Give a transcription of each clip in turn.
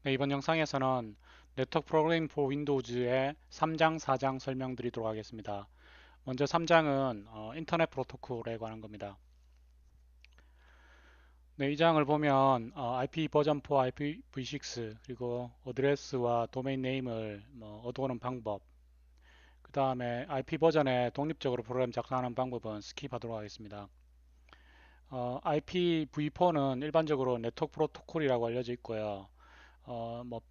네, 이번 영상에서는 네트워크 프로그래밍 포 윈도우즈의 3장, 4장 설명드리도록 하겠습니다. 먼저 3장은 인터넷 프로토콜에 관한 겁니다. 네, 이 장을 보면 IP 버전 4, IPv6 그리고 어드레스와 도메인 네임을 얻어오는 방법, 그 다음에 IP 버전에 독립적으로 프로그램 작성하는 방법은 스킵하도록 하겠습니다. IPv4는 일반적으로 네트워크 프로토콜이라고 알려져 있고요.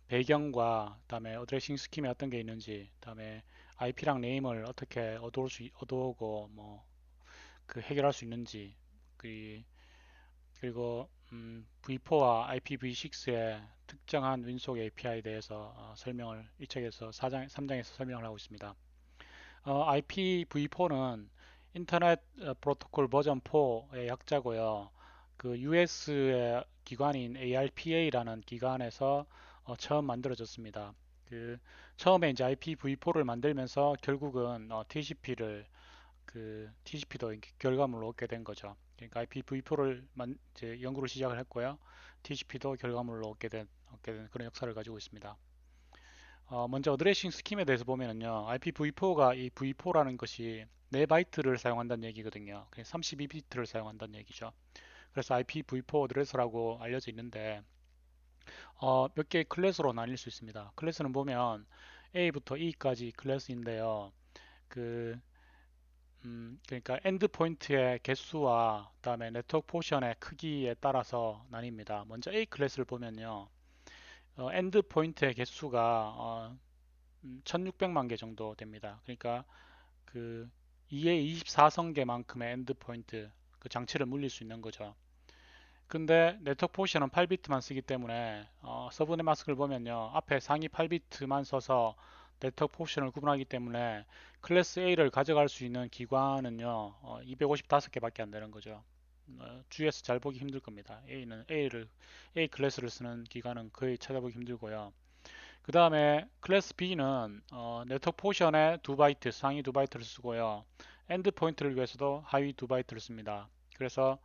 배경과 그다음에 어드레싱 스킴에 어떤 게 있는지, 그다음에 IP랑 네임을 어떻게 얻어오고 그 해결할 수 있는지, 그리고 V4와 IPv6의 특정한 윈속 API에 대해서 설명을 이 책에서 4장, 3장에서 설명을 하고 있습니다. IPv4는 인터넷 프로토콜 버전 4의 약자고요. 그 US의 기관인 ARPA라는 기관에서 처음 만들어졌습니다. 그 처음에 이제 IPv4를 만들면서 결국은 TCP도 결과물로 얻게 된 거죠. 그러니까 IPv4를 이제 연구를 시작을 했고요. TCP도 결과물로 얻게 된 그런 역사를 가지고 있습니다. 먼저 어드레싱 스킴에 대해서 보면은요, IPv4가 이 v4라는 것이 4바이트를 사용한다는 얘기거든요. 32비트를 사용한다는 얘기죠. 그래서 IPv4 어드레스라고 알려져 있는데, 몇 개의 클래스로 나뉠 수 있습니다. 클래스는 보면 A부터 E까지 클래스인데요. 그, 그러니까 엔드 포인트의 개수와 그다음에 네트워크 포션의 크기에 따라서 나뉩니다. 먼저 A 클래스를 보면요, 엔드 포인트의 개수가 1600만 개 정도 됩니다. 그러니까 그 2의 24성계만큼의 엔드포인트 그 장치를 물릴 수 있는 거죠. 근데 네트워크 포션은 8비트만 쓰기 때문에 서브넷 마스크를 보면요, 앞에 상위 8비트만 써서 네트워크 포션을 구분하기 때문에 클래스 A를 가져갈 수 있는 기관은요 255개밖에 안 되는 거죠. 주위에서 잘 보기 힘들 겁니다. A 클래스를 쓰는 기관은 거의 찾아보기 힘들고요. 그 다음에 클래스 B는 네트워크 포션에 2바이트, 상위 2바이트를 쓰고요. 엔드 포인트를 위해서도 하위 2바이트를 씁니다. 그래서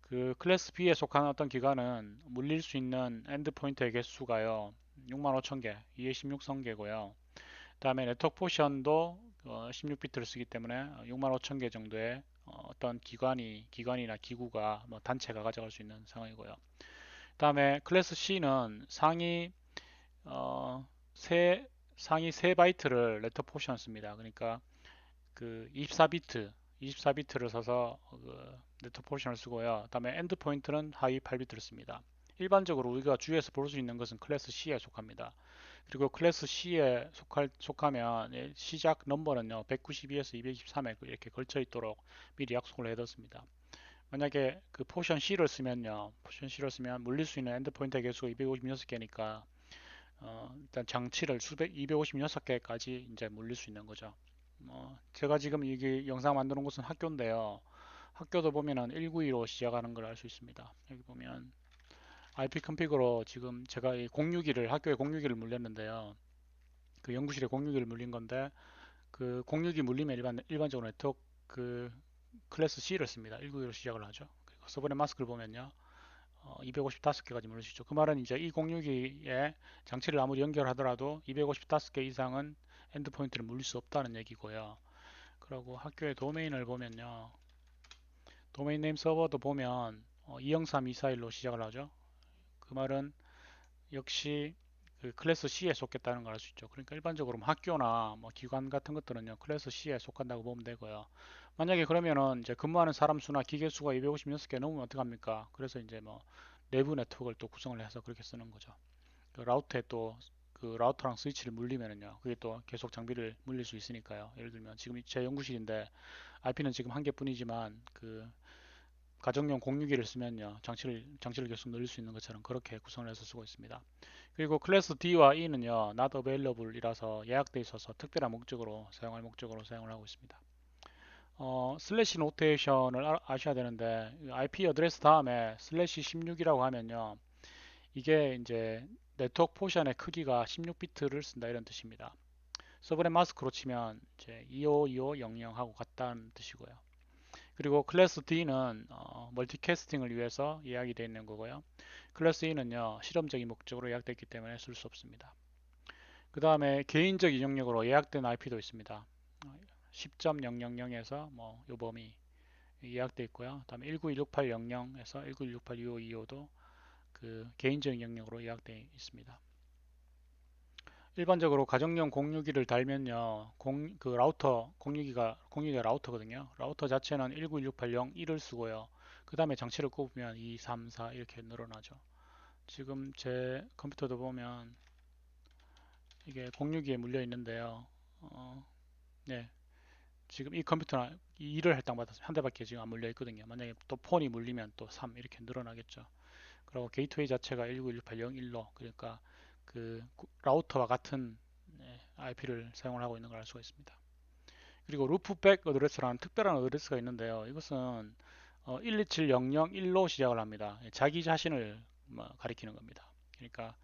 그 클래스 B에 속한 어떤 기관은 물릴 수 있는 엔드 포인트의 개수가요. 65,000개, 2의 16성계고요. 그 다음에 네트워크 포션도 16비트를 쓰기 때문에 65,000개 정도의 어떤 기관이나 기구가 단체가 가져갈 수 있는 상황이고요. 그 다음에 클래스 C는 어, 세, 상위 3바이트를 레터 포션 씁니다. 그러니까 그 24비트를 써서 그 레터 포션을 쓰고요. 그다음에 엔드 포인트는 하위 8비트를 씁니다. 일반적으로 우리가 주위에서 볼 수 있는 것은 클래스 C에 속합니다. 그리고 클래스 C에 속하면 시작 넘버는요 192에서 223에 이렇게 걸쳐 있도록 미리 약속을 해뒀습니다. 만약에 그 포션 C를 쓰면 물릴 수 있는 엔드 포인트의 개수가 256개니까 일단 장치를 256개까지 이제 물릴 수 있는 거죠. 제가 지금 이게 영상 만드는 곳은 학교인데요. 학교도 보면은 192로 시작하는 걸 알 수 있습니다. 여기 보면 IP 컨피그로 지금 제가 이 학교에 061을 물렸는데요. 그 연구실에 061을 물린 건데 그 062 물리면 일반적으로 네트워크 그 클래스 C를 씁니다. 192로 시작을 하죠. 그리고 서버넷 마스크를 보면요. 255개까지 물릴 수 있죠. 그 말은 이제 이 062에 장치를 아무리 연결하더라도 255개 이상은 엔드포인트를 물릴 수 없다는 얘기고요. 그리고 학교의 도메인을 보면요. 도메인 네임 서버도 보면 203, 241로 시작을 하죠. 그 말은 역시 그 클래스 C에 속겠다는 걸 알 수 있죠. 그러니까 일반적으로 학교나 기관 같은 것들은요, 클래스 C에 속한다고 보면 되고요. 만약에 그러면은 이제 근무하는 사람 수나 기계 수가 256개 넘으면 어떡합니까? 그래서 이제 내부 네트워크를 또 구성을 해서 그렇게 쓰는 거죠. 그 라우터에 또 그 라우터랑 스위치를 물리면은요, 그게 또 계속 장비를 물릴 수 있으니까요. 예를 들면 지금 제 연구실인데 IP는 지금 한 개뿐이지만 그 가정용 061을 쓰면요, 장치를 계속 늘릴 수 있는 것처럼 그렇게 구성을 해서 쓰고 있습니다. 그리고 클래스 D와 E는요, not available이라서 예약돼 있어서 특별한 목적으로 사용을 하고 있습니다. 슬래시 노테이션을 아셔야 되는데 IP 어드레스 다음에 슬래시 16이라고 하면요, 이게 이제 네트워크 포션의 크기가 16비트를 쓴다 이런 뜻입니다. 서브넷 마스크로 치면 이제 25250하고 같다는 뜻이고요. 그리고 클래스 D는 멀티캐스팅을 위해서 예약이 되어 있는 거고요. 클래스 E는요, 실험적인 목적으로 예약됐기 때문에 쓸 수 없습니다. 그 다음에 개인적 이용력으로 예약된 IP도 있습니다. 10.000에서 요 범위 예약되어 있고요. 그 다음에 1916800에서 191682525도 그 개인적 이용력으로 예약되어 있습니다. 일반적으로 가정용 공유기를 달면요, 그 라우터, 공유기가 라우터거든요. 라우터 자체는 1916801을 쓰고요. 그 다음에 장치를 꼽으면 2, 3, 4 이렇게 늘어나죠. 지금 제 컴퓨터도 보면 이게 공유기에 물려 있는데요. 네, 지금 이 컴퓨터는 2를 할당받아서 한 대밖에 지금 안 물려 있거든요. 만약에 또 폰이 물리면 또 3 이렇게 늘어나겠죠. 그리고 게이트웨이 자체가 1916801로 그러니까 그 라우터와 같은 IP를 사용을 하고 있는 걸 알 수가 있습니다. 그리고 루프백 어드레스라는 특별한 어드레스가 있는데요. 이것은 127001로 시작을 합니다. 자기 자신을 가리키는 겁니다. 그러니까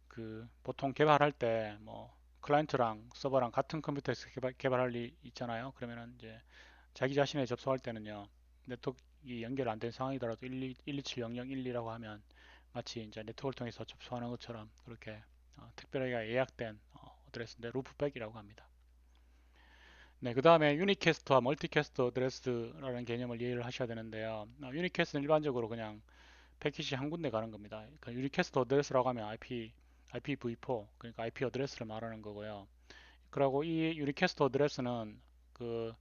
그 보통 개발할 때 뭐 클라이언트랑 서버랑 같은 컴퓨터에서 개발할 일 있잖아요. 그러면은 이제 자기 자신에 접속할 때는요. 네트워크가 연결 안 된 상황이더라도 127001이라고 하면 마치 이제 네트워크를 통해서 접속하는 것처럼 그렇게 특별하게 예약된 어드레스인데 루프백이라고 합니다. 네, 그 다음에 유니캐스트와 멀티캐스트 어드레스라는 개념을 이해를 하셔야 되는데요. 유니캐스트는 일반적으로 그냥 패킷이 한 군데 가는 겁니다. 그러니까 유니캐스트 어드레스라고 하면 IPv4, 그러니까 IP 어드레스를 말하는 거고요. 그리고 이 유니캐스트 어드레스는 그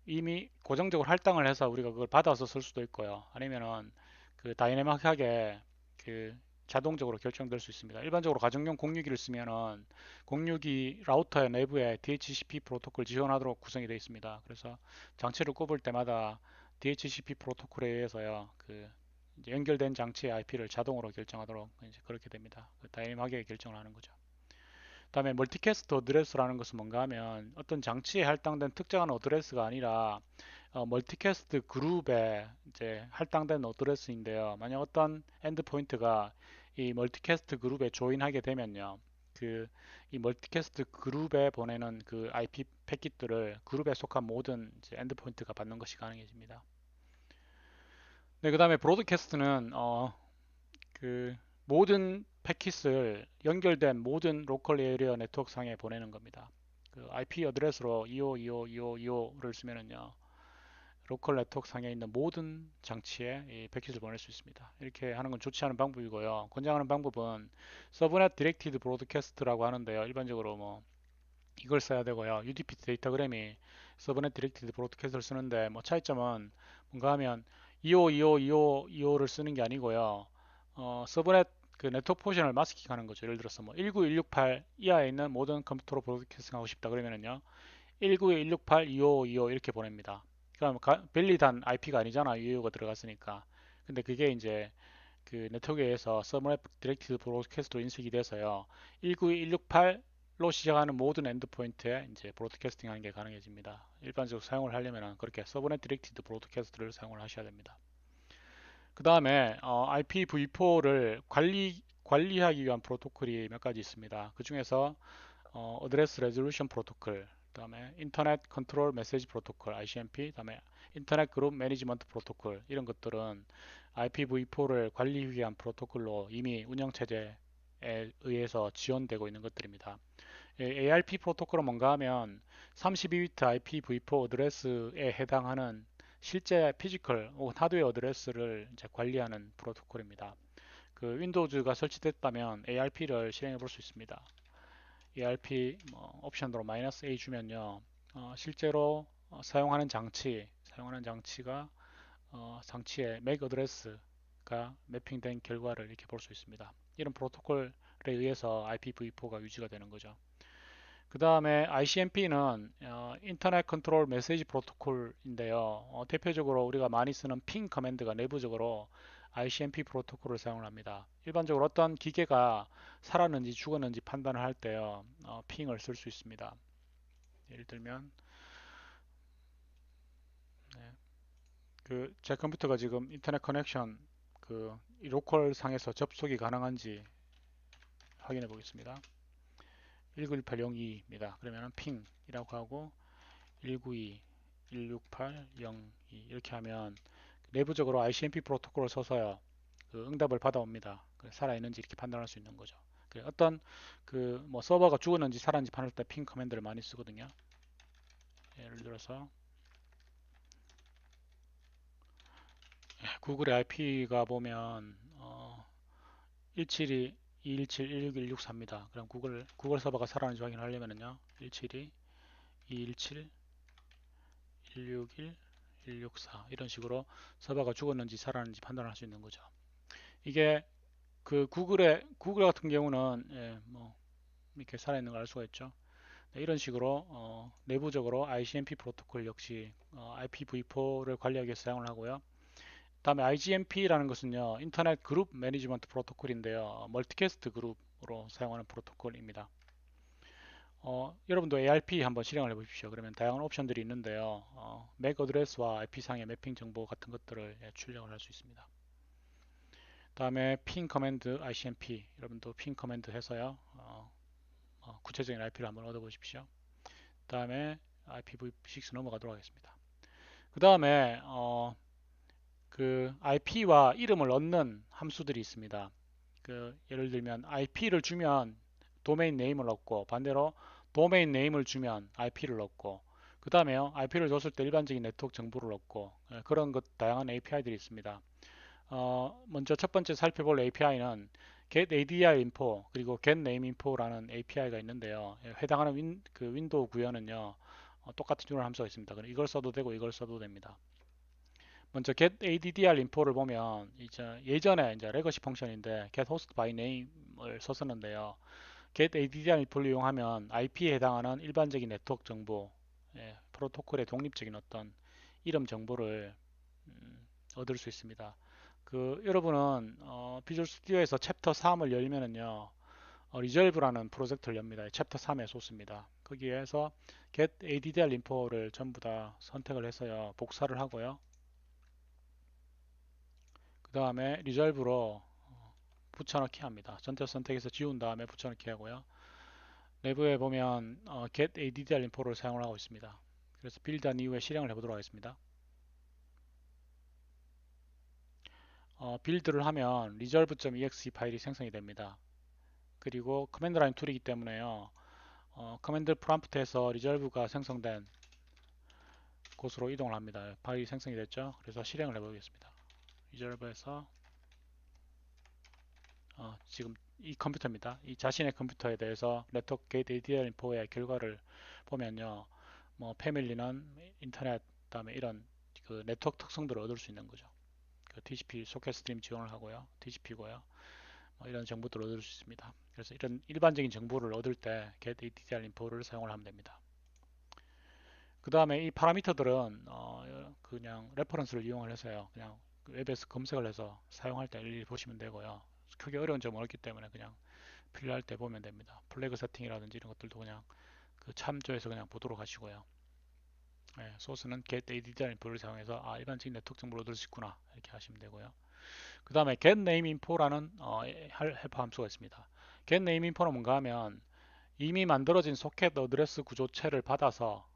이미 고정적으로 할당을 해서 우리가 그걸 받아서 쓸 수도 있고요. 아니면은 그 다이내믹하게 그 자동적으로 결정될 수 있습니다. 일반적으로 가정용 공유기를 쓰면은 공유기 라우터의 내부에 DHCP 프로토콜 지원하도록 구성이 되어 있습니다. 그래서 장치를 꼽을 때마다 DHCP 프로토콜에 의해서요, 그 이제 연결된 장치의 IP를 자동으로 결정하도록 이제 그렇게 됩니다. 다이내믹하게 결정을 하는 거죠. 그다음에 멀티캐스트 어드레스라는 것은 뭔가 하면 어떤 장치에 할당된 특정한 어드레스가 아니라 멀티캐스트 그룹에 이제 할당된 어드레스인데요. 만약 어떤 엔드포인트가 이 멀티캐스트 그룹에 조인하게 되면요. 그 이 멀티캐스트 그룹에 보내는 그 IP 패킷들을 그룹에 속한 모든 엔드포인트가 받는 것이 가능해집니다. 네, 그다음에 브로드캐스트는 그 모든 패킷을 연결된 모든 로컬 에리어 네트워크 상에 보내는 겁니다. 그 IP 어드레스로 25252525를 쓰면은요. 로컬 네트워크 상에 있는 모든 장치에 이 패킷을 보낼 수 있습니다. 이렇게 하는 건 좋지 않은 방법이고요. 권장하는 방법은 서브넷 디렉티드 브로드캐스트라고 하는데요. 일반적으로 뭐 이걸 써야 되고요. UDP 데이터그램이 서브넷 디렉티드 브로드캐스트를 쓰는데 뭐 차이점은 뭔가 하면 25252525를 쓰는 게 아니고요. 서브넷 그 네트워크 포션을 마스킹 하는 거죠. 예를 들어서 뭐 19168 이하에 있는 모든 컴퓨터로 브로드캐스팅 하고 싶다 그러면은요. 19168 2525 이렇게 보냅니다. 그럼 밸리드한 IP가 아니잖아. 25가 들어갔으니까. 근데 그게 이제 그 네트워크에서 서브넷 디렉티드 브로드캐스트로 인식이 돼서요. 19168로 시작하는 모든 엔드포인트에 이제 브로드캐스팅 하는 게 가능해집니다. 일반적으로 사용을 하려면 그렇게 서브넷 디렉티드 브로드캐스트를 사용을 하셔야 됩니다. 그 다음에 IPv4를 관리하기 위한 프로토콜이 몇 가지 있습니다. 그 중에서 어드레스 레졸루션 프로토콜, 그다음에 인터넷 컨트롤 메시지 프로토콜 ICMP, 그다음에 인터넷 그룹 매니지먼트 프로토콜 이런 것들은 IPv4를 관리하기 위한 프로토콜로 이미 운영 체제에 의해서 지원되고 있는 것들입니다. ARP 프로토콜은 뭔가 하면 32비트 IPv4 어드레스에 해당하는 실제 피지컬 혹은 하드웨어 어드레스를 이제 관리하는 프로토콜입니다. 그 윈도우즈가 설치됐다면 ARP를 실행해 볼 수 있습니다. ARP 옵션으로 "-A" 주면요. 실제로 사용하는 장치가 장치의 MAC 어드레스가 매핑된 결과를 이렇게 볼 수 있습니다. 이런 프로토콜에 의해서 IPv4가 유지가 되는 거죠. 그 다음에 ICMP는 인터넷 컨트롤 메시지 프로토콜인데요. 대표적으로 우리가 많이 쓰는 핑 커맨드가 내부적으로 ICMP 프로토콜을 사용을 합니다. 일반적으로 어떤 기계가 살았는지 죽었는지 판단을 할 때요. 핑을 쓸 수 있습니다. 예를 들면 네, 그제 컴퓨터가 지금 인터넷 커넥션 이 로컬 상에서 접속이 가능한지 확인해 보겠습니다. 19180입니다. 그러면 핑이라고 하고 192 16802 이렇게 하면 내부적으로 ICMP 프로토콜을 써서요. 그 응답을 받아옵니다. 살아있는지 이렇게 판단할 수 있는 거죠. 어떤 그 뭐 서버가 죽었는지 살았는지 판단할 때 핑 커맨드를 많이 쓰거든요. 예를 들어서 구글의 IP가 보면 172 217 16164입니다. 그럼 구글 서버가 살아있는지 확인하려면요. 172 217 161 164 이런 식으로 서버가 죽었는지 살았는지 판단할 수 있는 거죠. 이게 그 구글 같은 경우는 뭐 이렇게 살아있는 걸 알 수가 있죠. 네, 이런 식으로 내부적으로 ICMP 프로토콜 역시 IPv4를 관리하기 위해서 사용을 하고요. 다음에 IGMP라는 것은요, 인터넷 그룹 매니지먼트 프로토콜인데요, 멀티캐스트 그룹으로 사용하는 프로토콜입니다. 여러분도 ARP 한번 실행을 해보십시오. 그러면 다양한 옵션들이 있는데요, MAC 어드레스와 IP상의 매핑 정보 같은 것들을 출력을 할 수 있습니다. 다음에 핑 커맨드 ICMP, 여러분도 핑 커맨드 해서요, 구체적인 IP를 한번 얻어보십시오. 그 다음에 IPv6 넘어가도록 하겠습니다. 그 다음에 그 IP와 이름을 얻는 함수들이 있습니다. 예를 들면 IP를 주면 도메인 네임을 얻고 반대로 도메인 네임을 주면 IP를 얻고 그 다음에요 IP를 줬을 때 일반적인 네트워크 정보를 얻고 그런 것 다양한 API들이 있습니다. 먼저 첫 번째 살펴볼 API는 get ADR info 그리고 get name info라는 API가 있는데요. 해당하는 그 윈도우 구현은요 똑같은 유형 함수가 있습니다. 그럼 이걸 써도 되고 이걸 써도 됩니다. 먼저 get addr info를 보면 이제 예전에 이제 레거시 펑션인데 get host by name을 썼었는데요. get addr info를 이용하면 IP에 해당하는 일반적인 네트워크 정보, 프로토콜의 독립적인 어떤 이름 정보를 얻을 수 있습니다. 여러분은 비주얼 스튜디오에서 챕터 3을 열면은요, 리졸브라는 프로젝트를 엽니다. 챕터 3의 소스입니다. 거기에서 get addr info를 전부 다 선택을 해서요, 복사를 하고요. 그 다음에 리졸브로 붙여넣기 합니다. 전체 선택해서 지운 다음에 붙여넣기 하고요. 내부에 보면 get addr info를 사용을 하고 있습니다. 그래서 빌드한 이후에 실행을 해보도록 하겠습니다. 빌드를 하면 resolve.exe 파일이 생성이 됩니다. 그리고 커맨드 라인 툴이기 때문에요. 커맨드 프롬프트에서 resolve가 생성된 곳으로 이동을 합니다. 파일이 생성이 됐죠. 그래서 실행을 해보겠습니다. resolve에서 지금 이 컴퓨터입니다. 이 자신의 컴퓨터에 대해서 네트워크 게이트 ADR 인포의 결과를 보면요. 뭐 패밀리는 인터넷 그다음에 이런 그 네트워크 특성들을 얻을 수 있는 거죠. TCP 소켓 스트림 지원을 하고요. TCP고요. 이런 정보들을 얻을 수 있습니다. 그래서 이런 일반적인 정보를 얻을 때 get ADR 인포를 사용을 하면 됩니다. 그 다음에 이 파라미터들은 그냥 레퍼런스를 이용을 해서요. 그냥 웹에서 검색을 해서 사용할 때 일일이 보시면 되고요. 크게 어려운 점은 없기 때문에 그냥 필요할 때 보면 됩니다. 플래그 세팅이라든지 이런 것들도 그냥 그 참조해서 그냥 보도록 하시고요. 소스는 get addr info를 사용해서 일반적인 네트워크 정보를 얻을 수 있구나 이렇게 하시면 되고요. 그 다음에 get name info라는 헬퍼 함수가 있습니다. get name info는 뭔가 하면 이미 만들어진 소켓 어드레스 구조체를 받아서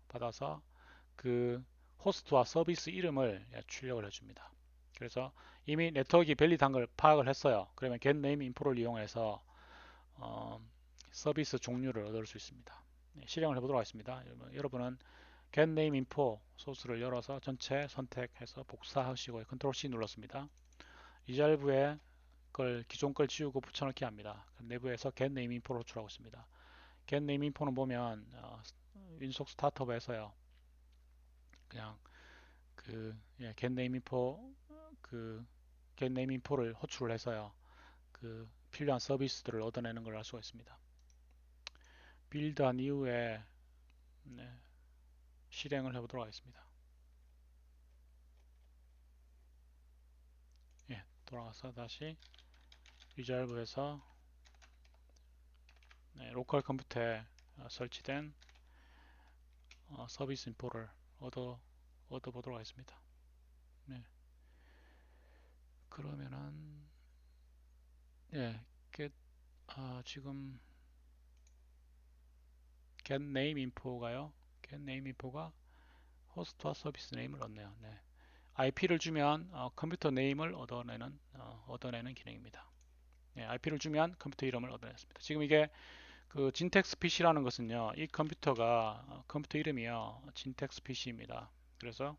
그 호스트와 서비스 이름을 출력을 해줍니다. 그래서 이미 네트워크가 밸리드한 걸 파악을 했어요. 그러면 get name info를 이용해서 서비스 종류를 얻을 수 있습니다. 실행을 해보도록 하겠습니다. 여러분은 get name info 소스를 열어서 전체 선택해서 복사하시고 컨트롤 C 눌렀습니다. 리졸브에 기존 걸 지우고 붙여넣기 합니다. 내부에서 get name info를 호출하고 있습니다. get name info는 보면 윈속 스타트업에서요. 그냥 get name info get name info를 호출을 해서요. 필요한 서비스들을 얻어내는 걸 알 수가 있습니다. 빌드한 이후에 실행을 해보도록 하겠습니다. 돌아가서 다시 리졸브에서 로컬 컴퓨터에 설치된 서비스 인포를 얻어보도록 하겠습니다. 그러면은 get, 지금 get name info가요. get name info가 호스트와 서비스 네임을 얻네요. 네. IP를 주면 컴퓨터 네임을 얻어내는 기능입니다. 네, IP를 주면 컴퓨터 이름을 얻어냈습니다. 지금 이게 그 진텍스 PC라는 것은요, 이 컴퓨터가 컴퓨터 이름이요, 진텍스 PC입니다. 그래서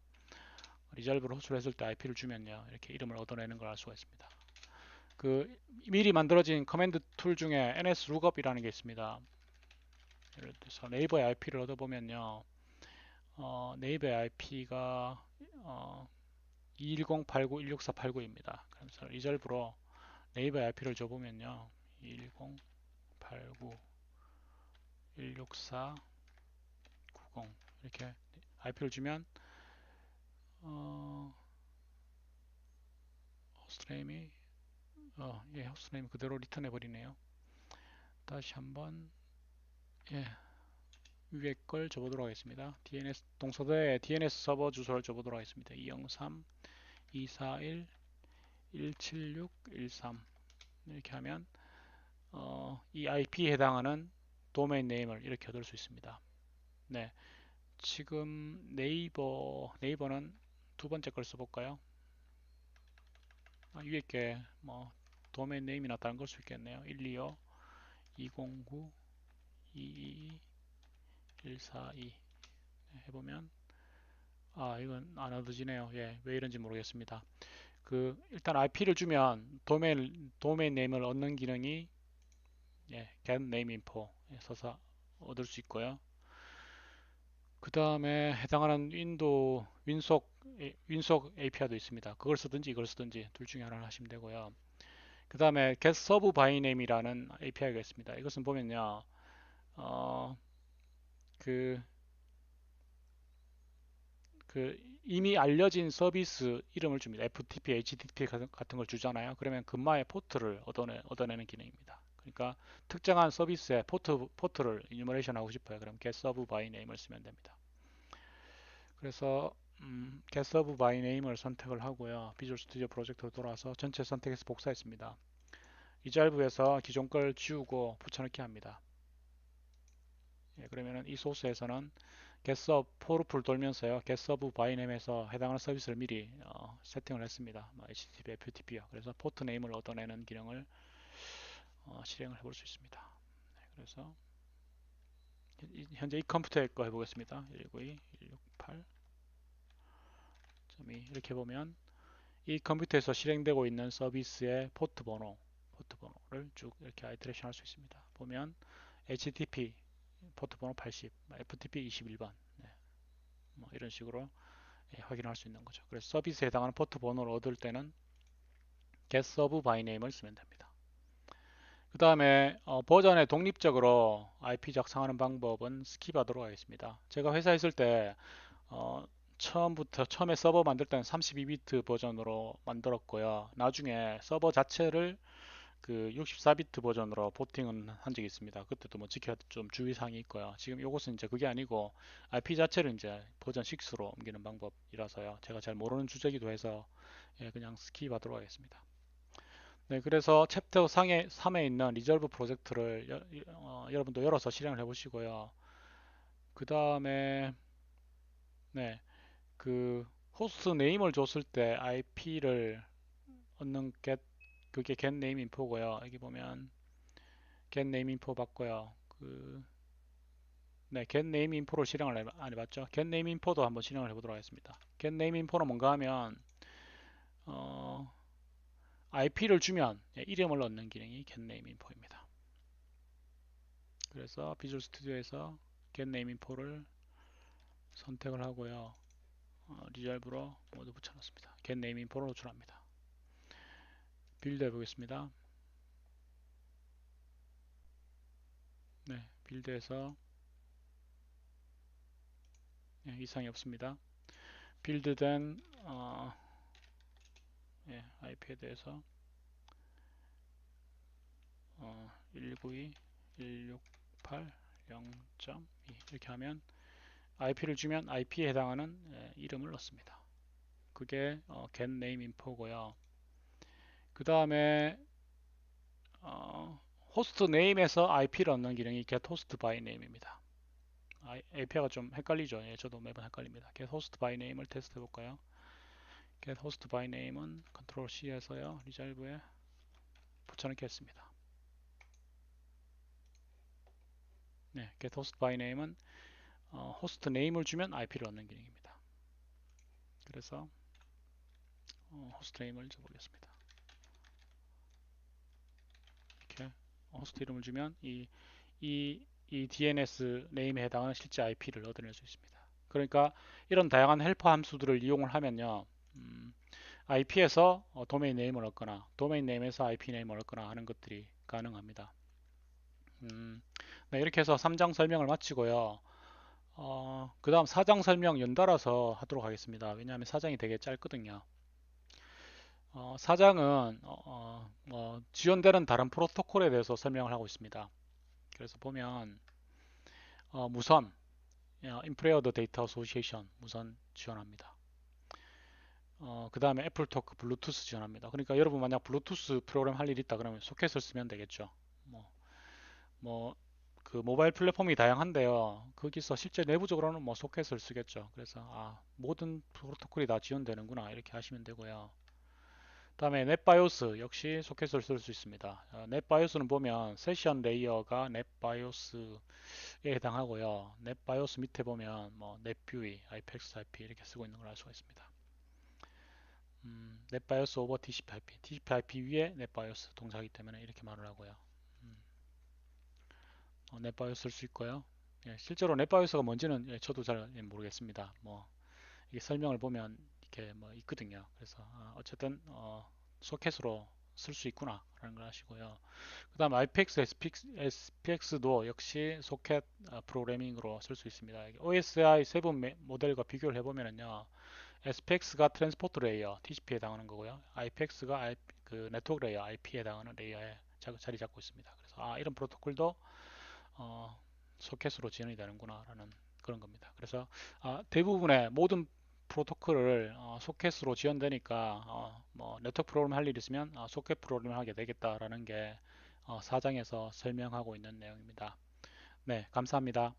리졸브를 호출했을 때 IP를 주면요, 이렇게 이름을 얻어내는 걸 알 수가 있습니다. 그 미리 만들어진 커맨드 툴 중에 NSLOOKUP이라는 게 있습니다. 예를 들어서 네이버의 IP를 얻어보면요, 네이버의 IP가 21089.16489입니다. 그래서 리졸브로 네이버의 IP를 줘보면요, 21089.16490 이렇게 IP를 주면 호스트네임이 예, 호스트네임 그대로 리턴해 버리네요. 다시 한번 예, 위에 걸 줘보도록 하겠습니다. DNS 동서대에 DNS 서버 주소를 줘보도록 하겠습니다. 203 241 176 13 이렇게 하면 이 IP에 해당하는 도메인 네임을 이렇게 얻을 수 있습니다. 네, 지금 네이버는 두 번째 걸 써볼까요? 위에 게 뭐 도메인 네임이나 다른 걸 수 있겠네요. 125 209 222 142 해보면 이건 안 얻어지네요. 예, 왜 이런지 모르겠습니다. 일단 IP를 주면 도메인 네임을 얻는 기능이 get name info 써서 얻을 수 있고요. 그 다음에 해당하는 윈속 API도 있습니다. 그걸 쓰든지 이걸 쓰든지 둘 중에 하나를 하시면 되고요. 그 다음에 get serve by name이라는 API가 있습니다. 이것은 보면요, 어, 그, 이미 알려진 서비스 이름을 줍니다. FTP, HTTP 같은 걸 주잖아요. 그러면 근마의 포트를 얻어내는 기능입니다. 그러니까 특정한 서비스의 포트를 이뉴머레이션 하고 싶어요. 그럼 get serve by name을 쓰면 됩니다. 그래서 get serve by name을 선택을 하고요. 비주얼 스튜디오 프로젝트로 돌아와서 전체 선택해서 복사했습니다. 리졸브에서 기존 걸 지우고 붙여넣기 합니다. 예, 그러면은 이 소스에서는 getServe 포르풀 돌면서요. getServe by name에서 해당하는 서비스를 미리 세팅을 했습니다. HTTP, FTP요. 그래서 포트 네임을 얻어내는 기능을 실행을 해볼 수 있습니다. 네, 그래서 현재 이 컴퓨터의 거 해보겠습니다. 192.168.2 이렇게 보면 이 컴퓨터에서 실행되고 있는 서비스의 포트 번호를 쭉 이렇게 아이트레이션 할 수 있습니다. 보면 HTTP 포트 번호 80, FTP 21번 뭐 이런 식으로 확인할 수 있는 거죠. 그래서 서비스에 해당하는 포트 번호를 얻을 때는 getServe by name을 쓰면 됩니다. 그 다음에 버전에 독립적으로 IP 작성하는 방법은 스킵하도록 하겠습니다. 제가 회사에 있을 때 처음에 서버 만들 때는 32비트 버전으로 만들었고요. 나중에 서버 자체를 그 64비트 버전으로 포팅은 한 적이 있습니다. 그때도 뭐 지켜야 좀 주의사항이 있고요. 지금 이것은 이제 그게 아니고 IP 자체를 이제 버전 6로 옮기는 방법이라서요. 제가 잘 모르는 주제기도 해서 그냥 스킵하도록 하겠습니다. 네, 그래서 챕터 3에 있는 리졸브 프로젝트를 여러분도 열어서 실행을 해보시고요. 그 다음에 네, 그 호스트 네임을 줬을 때 IP를 얻는 그게 get name info고요. 여기 보면 get name info 받고요. 네, get name info를 실행을 안 해봤죠. get name info도 한번 실행을 해보도록 하겠습니다. get name info는 뭔가 하면 IP를 주면 이름을 얻는 기능이 get name info입니다. 그래서 비주얼 스튜디오에서 get name info를 선택을 하고요. 리졸브로 모두 붙여놨습니다. get name info를 호출합니다. 빌드 해보겠습니다. 네, 빌드에서 이상이 없습니다. 빌드된 IP에 대해서 192.168.0.2 이렇게 하면 IP를 주면 IP에 해당하는 이름을 넣습니다. 그게 get name info고요. 그 다음에 호스트 네임에서 IP를 얻는 기능이 get host by name입니다. API가 좀 헷갈리죠. 예, 저도 매번 헷갈립니다. get host by name을 테스트 해볼까요? get host by name은 컨트롤 C에서요. 리졸브에 붙여넣기했습니다. 네, get host by name은 호스트 네임을 주면 IP를 얻는 기능입니다. 그래서 호스트 네임을 줘보겠습니다. 이렇게 호스트 이름을 주면 이 DNS 네임에 해당하는 실제 IP를 얻어낼 수 있습니다. 그러니까 이런 다양한 헬퍼 함수들을 이용을 하면요. IP에서 도메인 네임을 얻거나 도메인 네임에서 IP 네임을 얻거나 하는 것들이 가능합니다. 네, 이렇게 해서 3장 설명을 마치고요. 그 다음 4장 설명 연달아서 하도록 하겠습니다. 왜냐하면 4장이 되게 짧거든요. 4장은 지원되는 다른 프로토콜에 대해서 설명을 하고 있습니다. 그래서 보면 무선, Impaired Data Association 무선 지원합니다. 그 다음에 애플토크 블루투스 지원합니다. 그러니까 여러분 만약 블루투스 프로그램 할 일 있다 그러면 소켓을 쓰면 되겠죠. 뭐 그 모바일 플랫폼이 다양한데요. 거기서 실제 내부적으로는 뭐 소켓을 쓰겠죠. 그래서 모든 프로토콜이 다 지원되는구나 이렇게 하시면 되고요. 다음에 넷바이오스 역시 소켓을 쓸 수 있습니다. 넷바이오스는 보면 세션 레이어가 넷바이오스에 해당하고요. 넷바이오스 밑에 보면 뭐 넷뷰이, IPX IP 이렇게 쓰고 있는 걸 알 수가 있습니다. 넷바이오스 오버 TCP/IP, TCP/IP 위에 넷바이오스 동사하기 때문에 이렇게 말을 하고요. 넷바이오스 쓸 수 있고요. 예, 실제로 넷바이오스가 뭔지는 저도 잘 모르겠습니다. 뭐 이게 설명을 보면 이렇게 뭐 있거든요. 그래서 어쨌든 소켓으로 쓸 수 있구나라는 걸 아시고요. 그 다음 IPX, SPX도 역시 소켓 프로그래밍으로 쓸 수 있습니다. OSI 7 모델과 비교를 해보면요. SPX가 트랜스포트 레이어, TCP에 해당하는 거고요. IPX가 그 네트워크 레이어, IP에 해당하는 레이어에 자리 잡고 있습니다. 그래서 이런 프로토콜도 소켓으로 지원이 되는구나라는 그런 겁니다. 그래서 대부분의 모든 프로토콜을 소켓으로 지원되니까 뭐 네트워크 프로그램 할 일 있으면 소켓 프로그램을 하게 되겠다라는 게 4장에서 설명하고 있는 내용입니다. 네, 감사합니다.